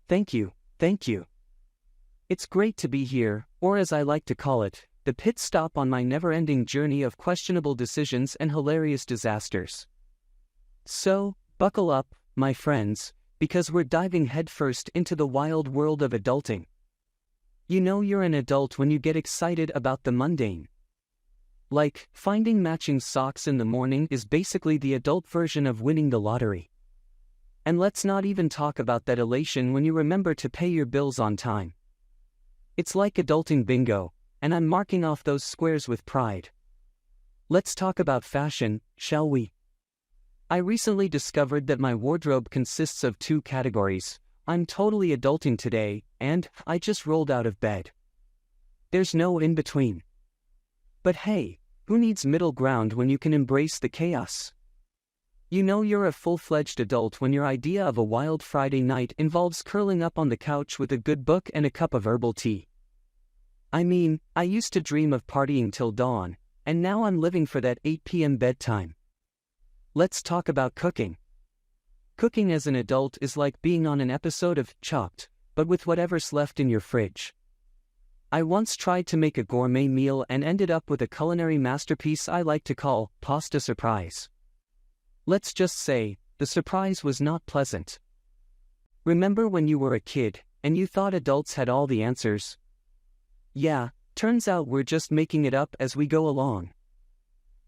Thank you, thank you. It's great to be here, or as I like to call it, the pit stop on my never-ending journey of questionable decisions and hilarious disasters. So, buckle up, my friends, because we're diving headfirst into the wild world of adulting. You know you're an adult when you get excited about the mundane. Like, finding matching socks in the morning is basically the adult version of winning the lottery. And let's not even talk about that elation when you remember to pay your bills on time. It's like adulting bingo, and I'm marking off those squares with pride. Let's talk about fashion, shall we? I recently discovered that my wardrobe consists of two categories: I'm totally adulting today, and I just rolled out of bed. There's no in between. But hey, who needs middle ground when you can embrace the chaos? You know you're a full-fledged adult when your idea of a wild Friday night involves curling up on the couch with a good book and a cup of herbal tea. I mean, I used to dream of partying till dawn, and now I'm living for that 8 p.m. bedtime. Let's talk about cooking. Cooking as an adult is like being on an episode of Chopped, but with whatever's left in your fridge. I once tried to make a gourmet meal and ended up with a culinary masterpiece I like to call pasta surprise. Let's just say, the surprise was not pleasant. Remember when you were a kid, and you thought adults had all the answers? Yeah, turns out we're just making it up as we go along.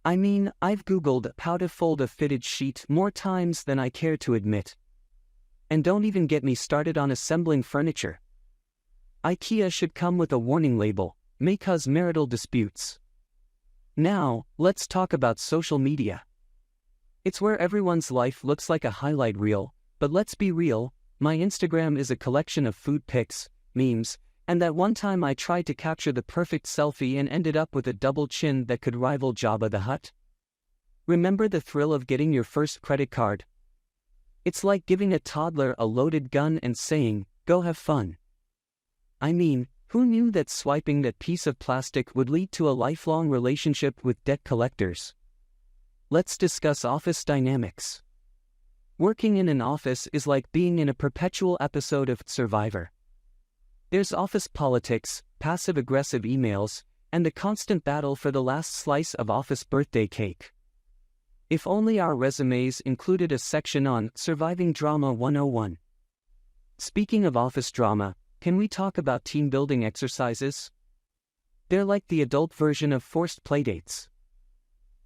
I mean, I've Googled how to fold a fitted sheet more times than I care to admit. And don't even get me started on assembling furniture. IKEA should come with a warning label, may cause marital disputes. Now, let's talk about social media. It's where everyone's life looks like a highlight reel, but let's be real, my Instagram is a collection of food pics, memes, and that one time I tried to capture the perfect selfie and ended up with a double chin that could rival Jabba the Hutt. Remember the thrill of getting your first credit card? It's like giving a toddler a loaded gun and saying, "Go have fun." I mean, who knew that swiping that piece of plastic would lead to a lifelong relationship with debt collectors? Let's discuss office dynamics. Working in an office is like being in a perpetual episode of Survivor. There's office politics, passive-aggressive emails, and the constant battle for the last slice of office birthday cake. If only our resumes included a section on Surviving Drama 101. Speaking of office drama, can we talk about team-building exercises? They're like the adult version of forced playdates.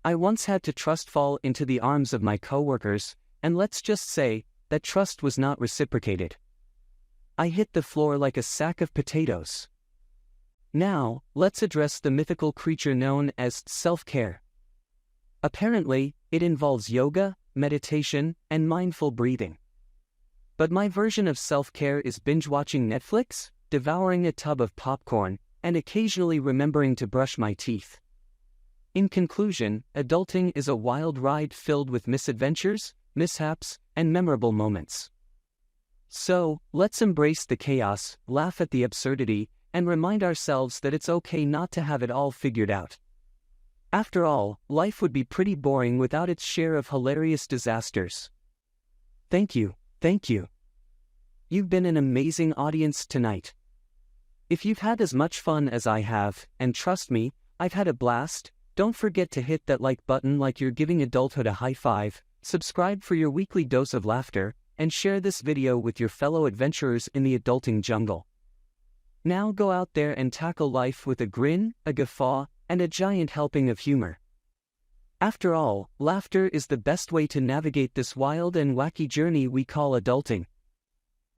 I once had to trust fall into the arms of my coworkers, and let's just say, that trust was not reciprocated. I hit the floor like a sack of potatoes. Now, let's address the mythical creature known as self-care. Apparently, it involves yoga, meditation, and mindful breathing. But my version of self-care is binge-watching Netflix, devouring a tub of popcorn, and occasionally remembering to brush my teeth. In conclusion, adulting is a wild ride filled with misadventures, mishaps, and memorable moments. So, let's embrace the chaos, laugh at the absurdity, and remind ourselves that it's okay not to have it all figured out. After all, life would be pretty boring without its share of hilarious disasters. Thank you, thank you. You've been an amazing audience tonight. If you've had as much fun as I have, and trust me, I've had a blast, don't forget to hit that like button like you're giving adulthood a high five, subscribe for your weekly dose of laughter, and share this video with your fellow adventurers in the adulting jungle. Now go out there and tackle life with a grin, a guffaw, and a giant helping of humor. After all, laughter is the best way to navigate this wild and wacky journey we call adulting.